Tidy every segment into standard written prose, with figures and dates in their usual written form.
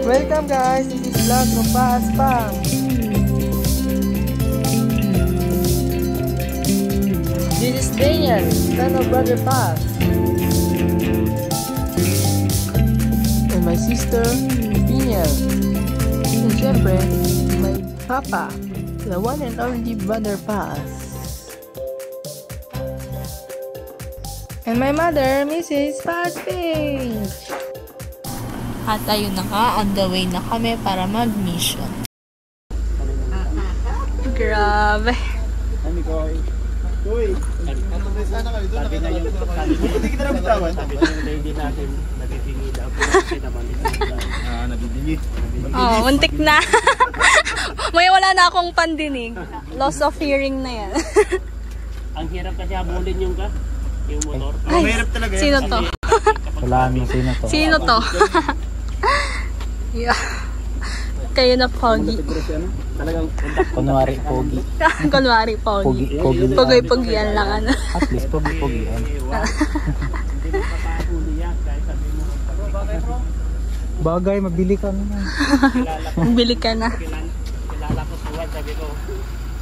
Welcome guys, this is vlog from Paas Pang. This is Daniel, son of Brother Paas. And my sister, Daniel. And syempre, my papa, the one and only Brother Paas. And my mother, Mrs. Paas Pink. At ayun na nga, on the way na kami para mag-mission. Grabe. Oh, muntik na. May wala na akong pandinig. Loss of hearing na yan. Ang hirap kasi habulin yung motor. Ay, mahirap talaga yan. Sino to? Wala kami, sino to? Sino to? Yeah. Kayo na pogi. Kunwari pogi. Kunwari pogi. Pogi-pogian lang ano. At least pogi-pogian. Bagay, mabili ka na. Mabili ka na. Kilala ko si Juan, sabi ko,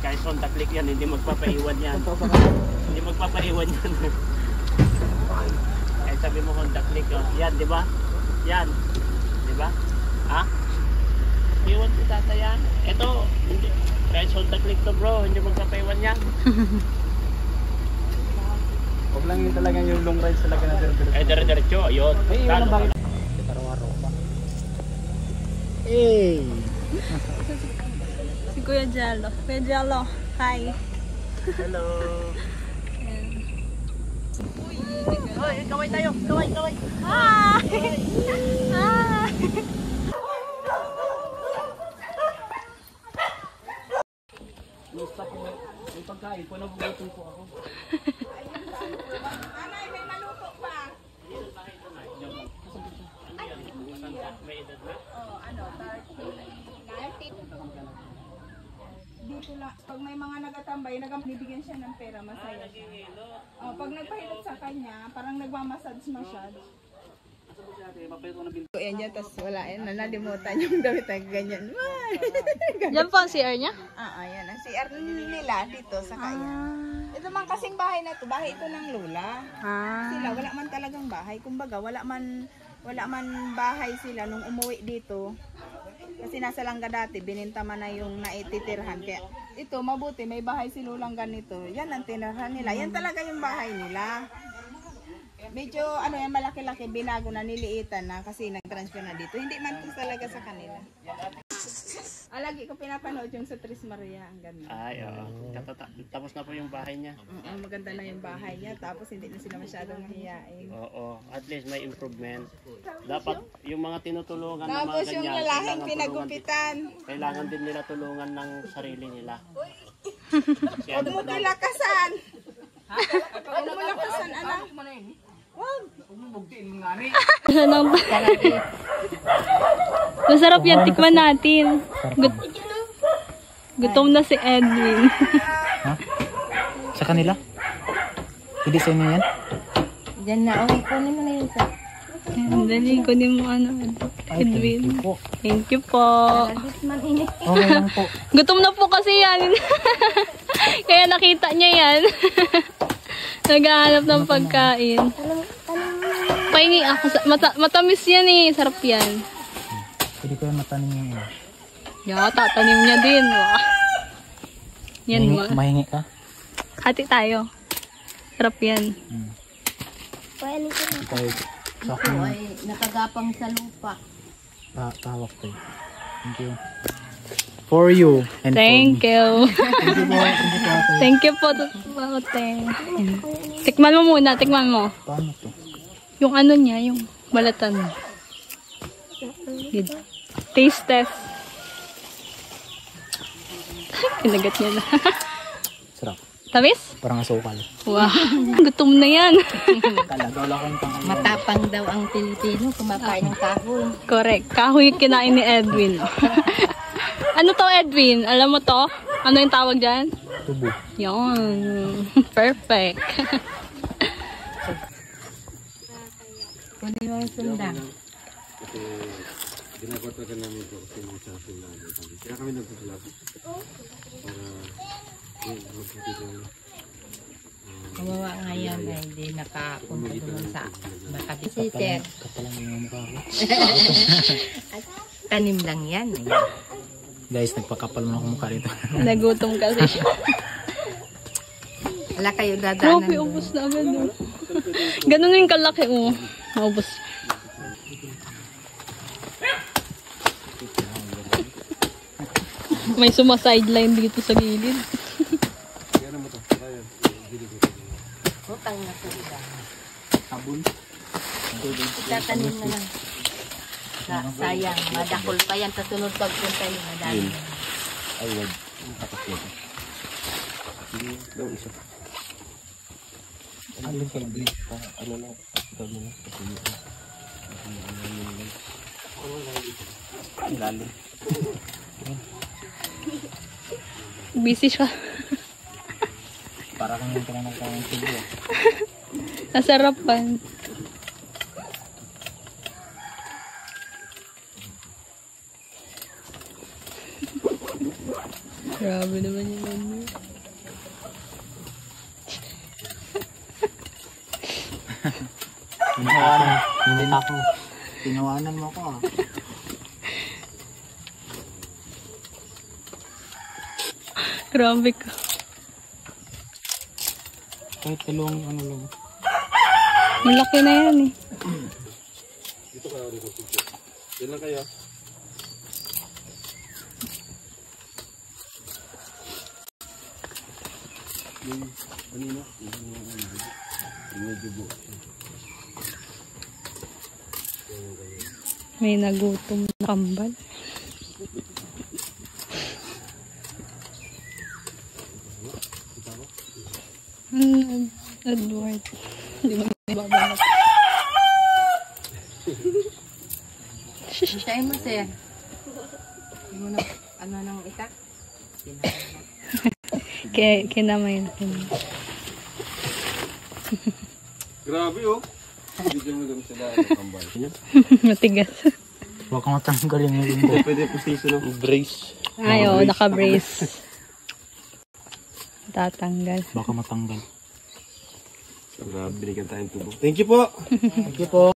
kahit Honda Click yan, hindi magpapaiwan yan. Hindi magpapaiwan yan. Kahit sabi mo Honda Click, yan, di ba? Yan. Di ba? Ha? Iwan ko tata yan. Ito, hindi. Kahit Honda Click to bro, hindi magpapaiwan yan. Huwag lang yun talaga yung long ride talaga na dire-diretso. Eh, dire-diretso, yun. Ay, iwan ang bakit. Karawa-raw pa. Hey! Si Kuya Jello. Kuya Jello, hi. Hello. Uy, kaway tayo. Kaway. Hi! Hi! Gusto ko, may pagkain po, nabubutin po ako. Anay, may maluto pa. May edad na? Oo, 30. Dito lang, pag may mga nagatambay, nabibigyan siya ng pera, masaya siya. Oh, pag nagpahilot sa kanya, parang nagmamassage masyado. Yan yan, tapos wala yan, nalimutan yung damit na ganyan. Yan po ang CR niya? Yan. Ang CR nila dito sa kaya. Ito man kasing bahay na to, bahay ito ng lola. Sila, wala man talagang bahay. Kumbaga, wala man bahay sila nung umuwi dito. Kasi nasa Langga dati, bininta man na yung naititirhan. Kaya ito, mabuti, may bahay si lulang ganito. Yan ang tinirhan nila. Yan talaga yung bahay nila. Medyo yan, malaki-laki, binago na, niliitan na kasi nag-transfer na dito. Hindi man ito talaga sa kanila. Lagi ko pinapanood yung sa Tres Maria, ang ganda. Ay, oo. Tapos na po yung bahay niya. Maganda na yung bahay niya, tapos hindi na sila masyadong mahihain. Oo, at least may improvement. Dapat yung mga tinutulungan na mga Tapos ganyan, yung lalaking pinagupitan. Kailangan din nila tulungan ng sarili nila. Huwag mo tilakasan! Huwag mo lakasan, anak. Masarap yan, tikman natin. Gutom na si Edwin. Ha? Sa kanila? Hindi sa inyo yan? Diyan na, kunin mo na yun sa... Dali, kunin mo Edwin. Thank you po. Okay lang po. Gutom na po kasi yan. Kaya nakita niya yan. Naghahanap ng pagkain. Pahingi ako. Matamis yan eh. Sarap yan. Pwede ko yung matanim yung iyo. Yeah, tatanim niya din. Wow. Yan mo. Mahingi ka? Hati tayo. Sarap yan. Tayo. Sa akin. Nakagapang sa lupa. Tawag ko. Thank you. For you. And Thank for me. you. Thank you po. Thank you po. Tikman mo muna. Tikman mo. Paano to? Yung ano niya, yung balatan mo. Good. Taste test. Kinagat niya na. Sarap. Tamis? Parang asukal. Wow. Gutom na yan. Talaga wala akong tangan. Matapang daw ang Pilipino, kumakain ng kahoy. Correct. Kahoy kinain ni Edwin. Ano to, Edwin? Alam mo to? Ano yung tawag dyan? Tubo. Yun. Perfect. Kunin mo yung sundang. Ginagawa talaga namin ito kasi mga chasing na ano. Kaya kami nagsusulat. Para magkakita Kawawa nga yan ay hindi nakapunta doon sa nakabisiter. Kapalang yung mukha ko. Tanim lang yan eh. Guys, nagpakapal mo ako mukha rito. Nagutom kasi siya. Wala kayo dadaanan Grabe, ubos na agad. Oh. Ganun yung kalaki, oh. Naubos. May suma-sideline dito sa gilid. Utang na sa iba. Sabon. Itatanim na lang. Sayang, madakol pa yan. Tasunod pagpunta yung madami. ay wag. Tapos yun. Sige, daw isa. Ano sa bilis pa? Ano lang? Dami na. Ang lalim. Busy siya. Para kang yung pinanong kang tubo. Nasarapan. Grabe naman yung menu. Tinawanan mo ako ah. Grabe ka. Kahit talong ano lang. Malaki na yan eh. Dito ka rin. Yan lang kayo. Yung kanina, yung medyo buo. May nagutom na kambal. Edward. Hindi mo nababanat. Siya mo sir. Ano na, ano nang itak? Kinamay na. Grabe oh. Hindi mo lang sila kambal. Matigas. Huwag kang matanggal yung nilin. Pwede position ng brace. Ayaw, naka-brace. Tatanggal. Baka matanggal. Grabe, binigyan tayong tubo. Thank you po. Thank you po.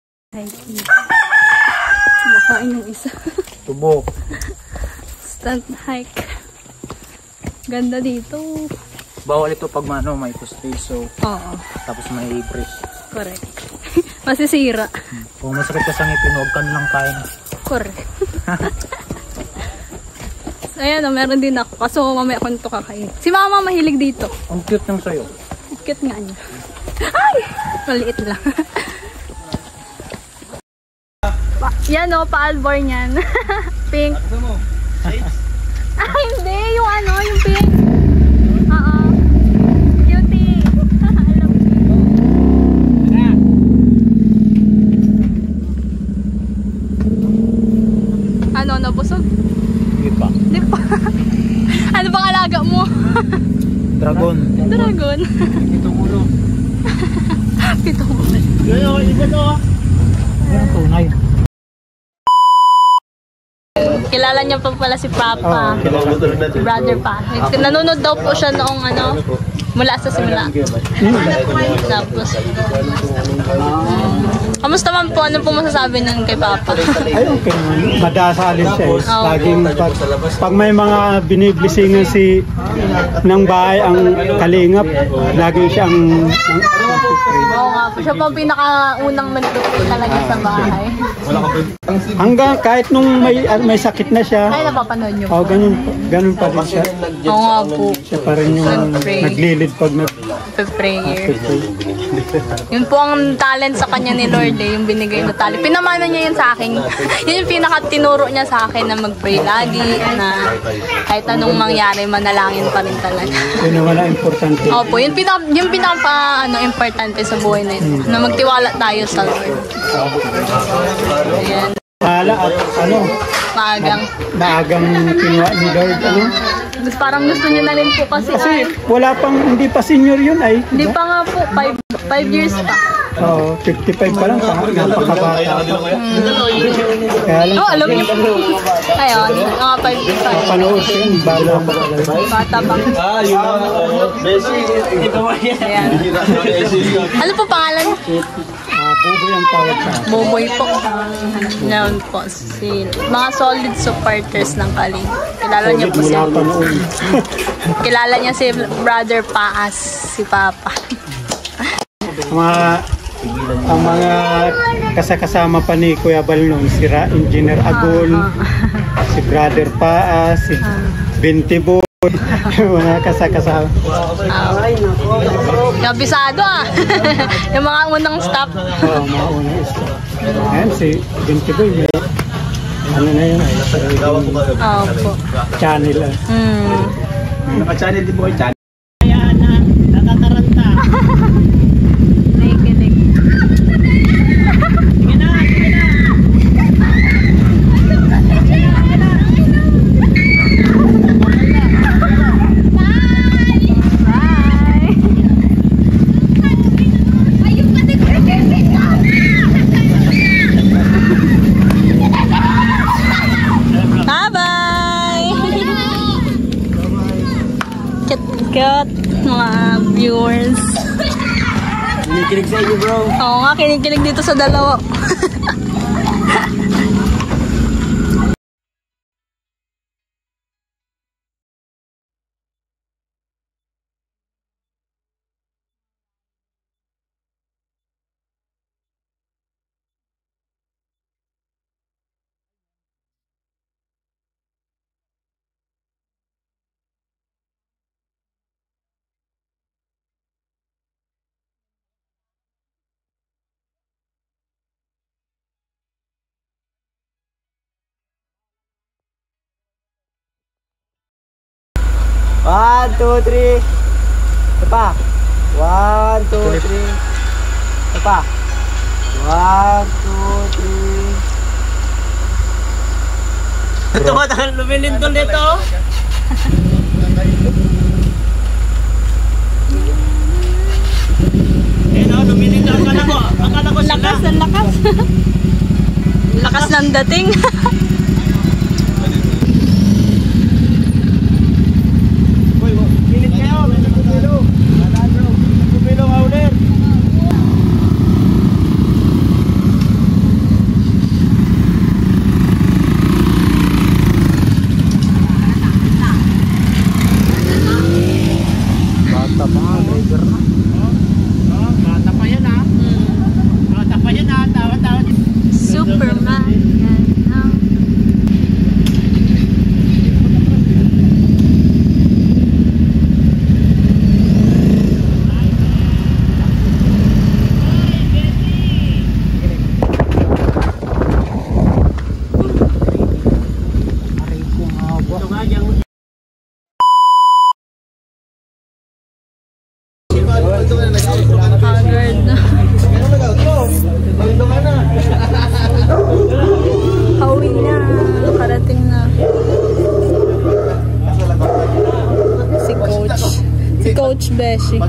Makain yung isa. Tubo. Stunt hike. Ganda dito. Bawal ito pag mano, may postiso. Oo, Tapos may brace. correct. Masisira. Kung masakit ka sa ngipin, huwag ka nilang kain. Correct. Ayan o, meron din ako. Kaso mamaya ko nito kakain. Si mama mahilig dito. Ang cute ng sayo. Cute nga niya. Ay! Maliit lang. Yan o, pa-albor niyan. Pink. Ay, hindi. Yung ano, yung pink. Oo. Cutie. Alam ko. Ano, nabusog? Hindi pa. Hindi pa. Ano bang alaga mo? Dragon. Dragon. Itong ulo. Pitong ulo. Yan tunay. Kilala niya pa pala si Papa. Brother pa. Nanonood daw po siya noong ano, mula sa simula. Tapos, kamusta man po? Ano po masasabi nun kay Papa? Ay, okay naman. Madasalin siya eh. Oo. Laging pag may mga biniblisingan si ng bahay ang kalingap, lagi siyang Oo nga po. Siya po ang pinakaunang nagtutulog talaga sa bahay. hanggang kahit nung may sakit na siya. Ay, napapanood niyo Oh, po. ganun pa rin siya. Oo nga po. Siya pa rin yung Nag-pray. naglilid pag Prayer. Yun po ang talent sa kanya ni Lord eh, yung binigay na talent. Pinamana niya yun sa akin. Yun yung pinaka-tinuro niya sa akin na mag-pray lagi, na kahit anong mangyari, manalangin pa rin talaga. Yun ang wala importante. Opo, yung pinaka importante sa buhay na ito, na magtiwala tayo sa Lord. Ayan, Hala at maagang kinuha ni Lord. Parang gusto niya na rin po kasi Kasi wala pang, hindi pa senior yun ay. hindi pa nga po, 5 years pa. Oo, 55 pa lang. Napakabata. Kaya lang. Alam niyo. Ayun, mga 55. Panood ko yun. Bata pa. Ayan. Ano po pangalan? Buboy ang tawag sa akin. Buboy po. Noon po. Mga solid supporters ng Kaling. Kilala niyo po siya. Mula pa noon. Kilala niya si Brother Paas, si Papa. Ang mga kasama pa ni Kuya Bal noon, si Engineer Agol, si Brother Paas, si Bintiboy, mga kasama. Kabisado yung mga unang stop. Oo, mga unang stop. Ayan, si Bintiboy. Ano na yun? Opo. Channel. Naka-channel din mo kayo channel. Kaya na, nakakaranta. Nakikinig. Sige na, sige na. Cute mga viewers. Kinikilig sa inyo, bro. Oo nga, kinikilig dito sa dalawa. One, two, three. Ito pa. 1, 2, 3. Ito pa. 1, 2, 3. Ito ba tayo lumilindol nito? Lumilindol. Akala ko sila. Lakas ng lakas. Lakas ng dating. Superman. Hawin na, nakarating na. Si Coach Beshi.